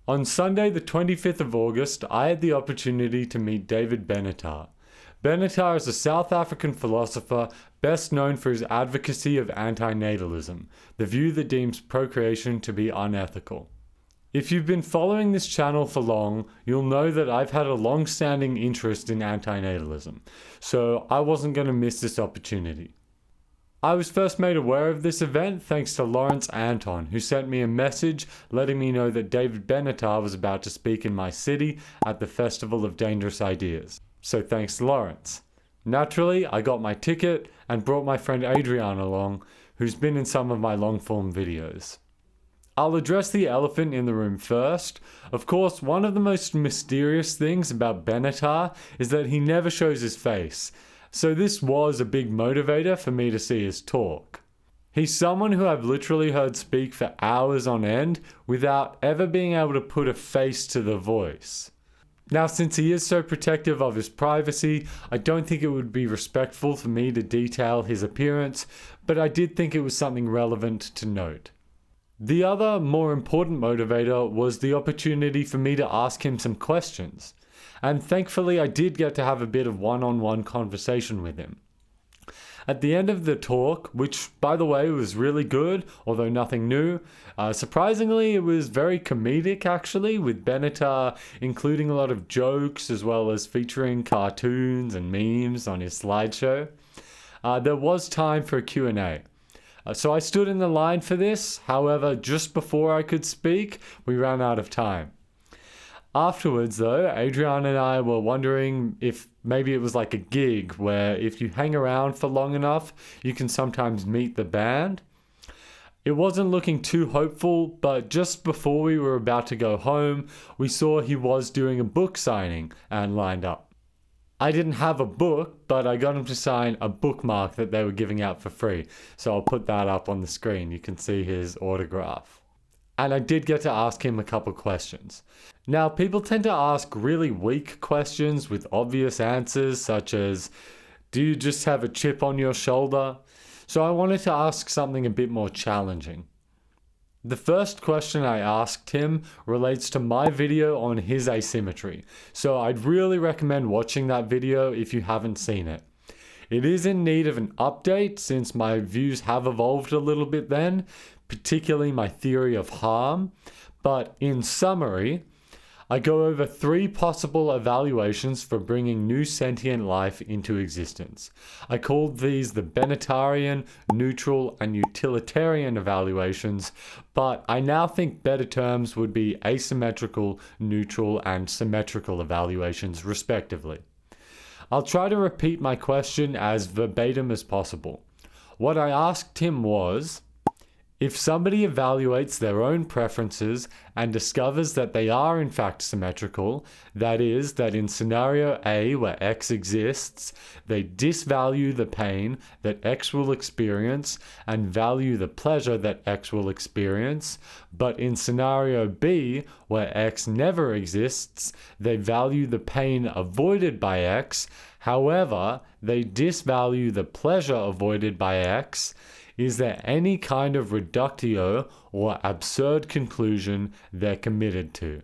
On Sunday, the 25th of August, I had the opportunity to meet David Benatar. Benatar is a South African philosopher best known for his advocacy of anti-natalism, the view that deems procreation to be unethical. If you've been following this channel for long, you'll know that I've had a long-standing interest in anti-natalism, so I wasn't going to miss this opportunity. I was first made aware of this event thanks to Lawrence Anton, who sent me a message letting me know that David Benatar was about to speak in my city at the Festival of Dangerous Ideas. So thanks to Lawrence. Naturally, I got my ticket and brought my friend Adrian along, who's been in some of my long-form videos. I'll address the elephant in the room first. Of course, one of the most mysterious things about Benatar is that he never shows his face. So this was a big motivator for me to see his talk. He's someone who I've literally heard speak for hours on end without ever being able to put a face to the voice. Now, since he is so protective of his privacy, I don't think it would be respectful for me to detail his appearance, but I did think it was something relevant to note. The other, more important motivator was the opportunity for me to ask him some questions. And thankfully, I did get to have a bit of one-on-one conversation with him. At the end of the talk, which by the way was really good, although nothing new, surprisingly it was very comedic actually, with Benatar including a lot of jokes as well as featuring cartoons and memes on his slideshow. There was time for a Q&A. So I stood in the line for this, however, just before I could speak, we ran out of time. Afterwards though, Adrian and I were wondering if maybe it was like a gig where if you hang around for long enough, you can sometimes meet the band. It wasn't looking too hopeful, but just before we were about to go home, we saw he was doing a book signing and lined up. I didn't have a book, but I got him to sign a bookmark that they were giving out for free. So I'll put that up on the screen. You can see his autograph. And I did get to ask him a couple questions. Now, people tend to ask really weak questions with obvious answers, such as, do you just have a chip on your shoulder? So I wanted to ask something a bit more challenging. The first question I asked him relates to my video on his asymmetry. So I'd really recommend watching that video if you haven't seen it. It is in need of an update since my views have evolved a little bit then, particularly my theory of harm. But in summary, I go over 3 possible evaluations for bringing new sentient life into existence. I called these the Benatarian, neutral, and utilitarian evaluations, but I now think better terms would be asymmetrical, neutral, and symmetrical evaluations, respectively. I'll try to repeat my question as verbatim as possible. What I asked him was, if somebody evaluates their own preferences and discovers that they are in fact symmetrical, that is, that in scenario A where X exists, they disvalue the pain that X will experience and value the pleasure that X will experience, but in scenario B where X never exists, they value the pain avoided by X, however, they disvalue the pleasure avoided by X, is there any kind of reductio or absurd conclusion they're committed to?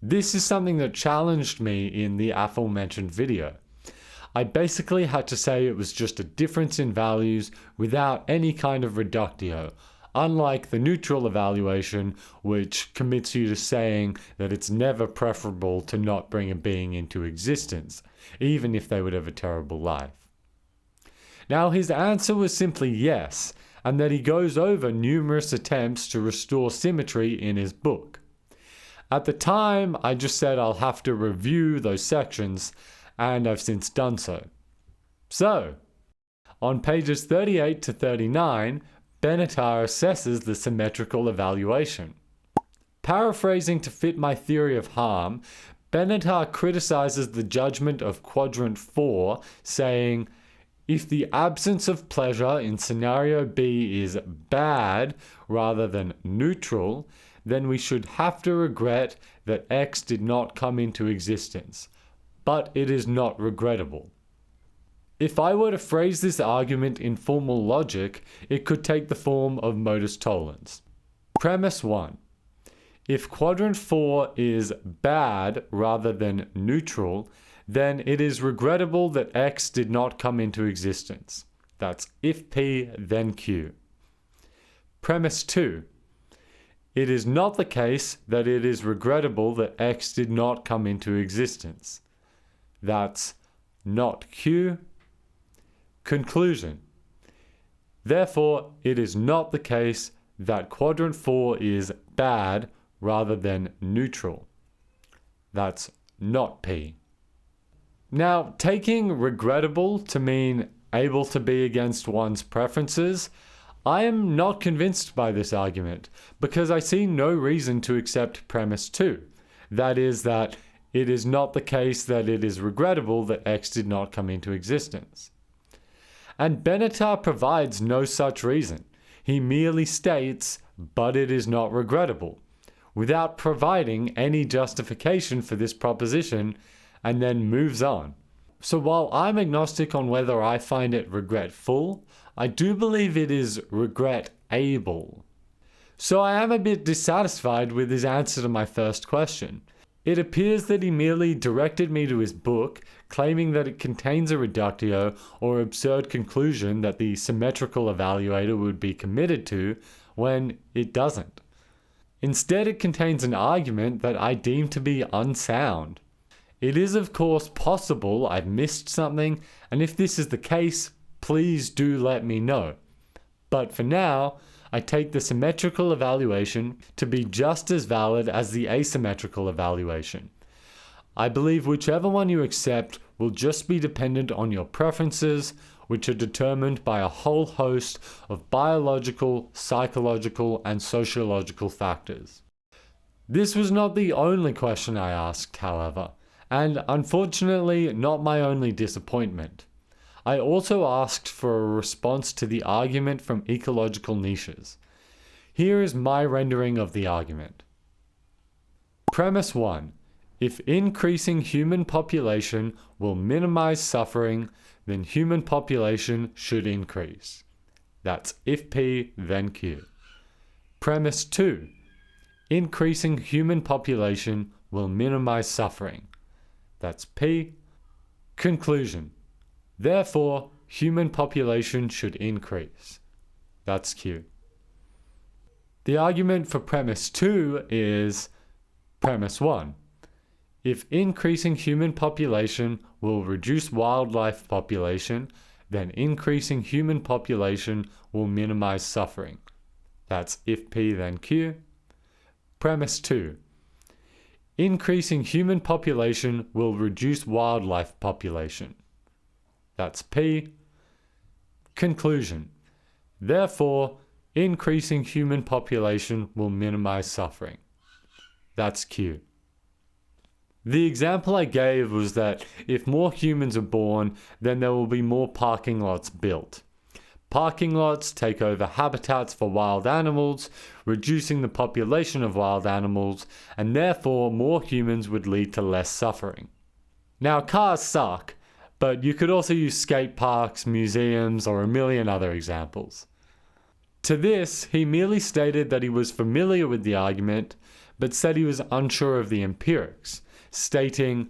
This is something that challenged me in the aforementioned video. I basically had to say it was just a difference in values without any kind of reductio, unlike the neutral evaluation, which commits you to saying that it's never preferable to not bring a being into existence, even if they would have a terrible life. Now, his answer was simply yes, and that he goes over numerous attempts to restore symmetry in his book. At the time, I just said I'll have to review those sections, and I've since done so. So, on pages 38 to 39, Benatar assesses the symmetrical evaluation. Paraphrasing to fit my theory of harm, Benatar criticizes the judgment of quadrant 4, saying, if the absence of pleasure in scenario B is bad rather than neutral, then we should have to regret that X did not come into existence. But it is not regrettable. If I were to phrase this argument in formal logic, it could take the form of modus tollens. Premise 1. If quadrant 4 is bad rather than neutral, then it is regrettable that X did not come into existence. That's if P, then Q. Premise 2. It is not the case that it is regrettable that X did not come into existence. That's not Q. Conclusion. Therefore, it is not the case that quadrant 4 is bad rather than neutral. That's not P. Now, taking regrettable to mean able to be against one's preferences, I am not convinced by this argument because I see no reason to accept premise 2. That is that it is not the case that it is regrettable that X did not come into existence. And Benatar provides no such reason. He merely states, but it is not regrettable, without providing any justification for this proposition, and then moves on. So while I'm agnostic on whether I find it regretful, I do believe it is regret-able. So I am a bit dissatisfied with his answer to my first question. It appears that he merely directed me to his book, claiming that it contains a reductio or absurd conclusion that the symmetrical evaluator would be committed to, when it doesn't. Instead, it contains an argument that I deem to be unsound. It is of course possible I've missed something, and if this is the case, please do let me know. But for now, I take the symmetrical evaluation to be just as valid as the asymmetrical evaluation. I believe whichever one you accept will just be dependent on your preferences, which are determined by a whole host of biological, psychological, and sociological factors. This was not the only question I asked, however, and unfortunately not my only disappointment. I also asked for a response to the argument from ecological niches. Here is my rendering of the argument. Premise 1. If increasing human population will minimize suffering, then human population should increase. That's if P, then Q. Premise 2. Increasing human population will minimize suffering. That's P. Conclusion. Therefore, human population should increase. That's Q. The argument for premise 2 is premise 1. If increasing human population will reduce wildlife population, then increasing human population will minimize suffering. That's if P, then Q. Premise 2. Increasing human population will reduce wildlife population. That's P. Conclusion. Therefore, increasing human population will minimize suffering. That's Q. The example I gave was that if more humans are born, then there will be more parking lots built. Parking lots take over habitats for wild animals, reducing the population of wild animals, and therefore more humans would lead to less suffering. Now, cars suck, but you could also use skate parks, museums, or a million other examples. To this, he merely stated that he was familiar with the argument, but said he was unsure of the empirics, stating,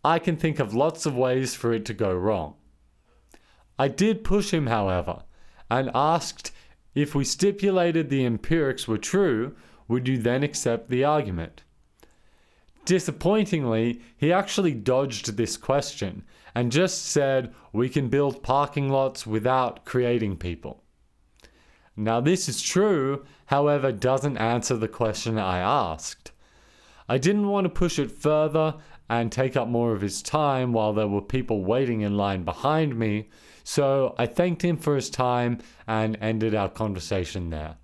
"I can think of lots of ways for it to go wrong." I did push him, however, and asked if we stipulated the empirics were true, would you then accept the argument? Disappointingly, he actually dodged this question and just said we can build parking lots without creating people. Now this is true, however doesn't answer the question I asked. I didn't want to push it further and take up more of his time while there were people waiting in line behind me, so I thanked him for his time and ended our conversation there.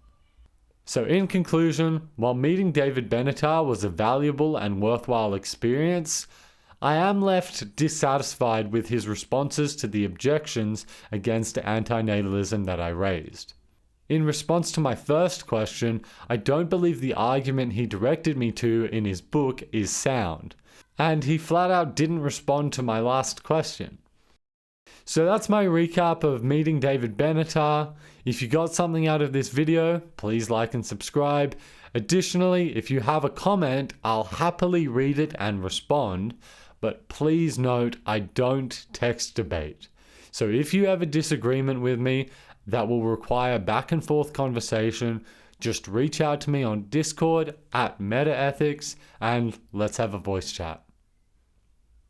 So in conclusion, while meeting David Benatar was a valuable and worthwhile experience, I am left dissatisfied with his responses to the objections against anti-natalism that I raised. In response to my first question, I don't believe the argument he directed me to in his book is sound, and he flat out didn't respond to my last question. So that's my recap of meeting David Benatar. If you got something out of this video, please like and subscribe, Additionally, if you have a comment, I'll happily read it and respond, but please note I don't text debate. So if you have a disagreement with me that will require back and forth conversation, just reach out to me on Discord at MehtaEthics and let's have a voice chat.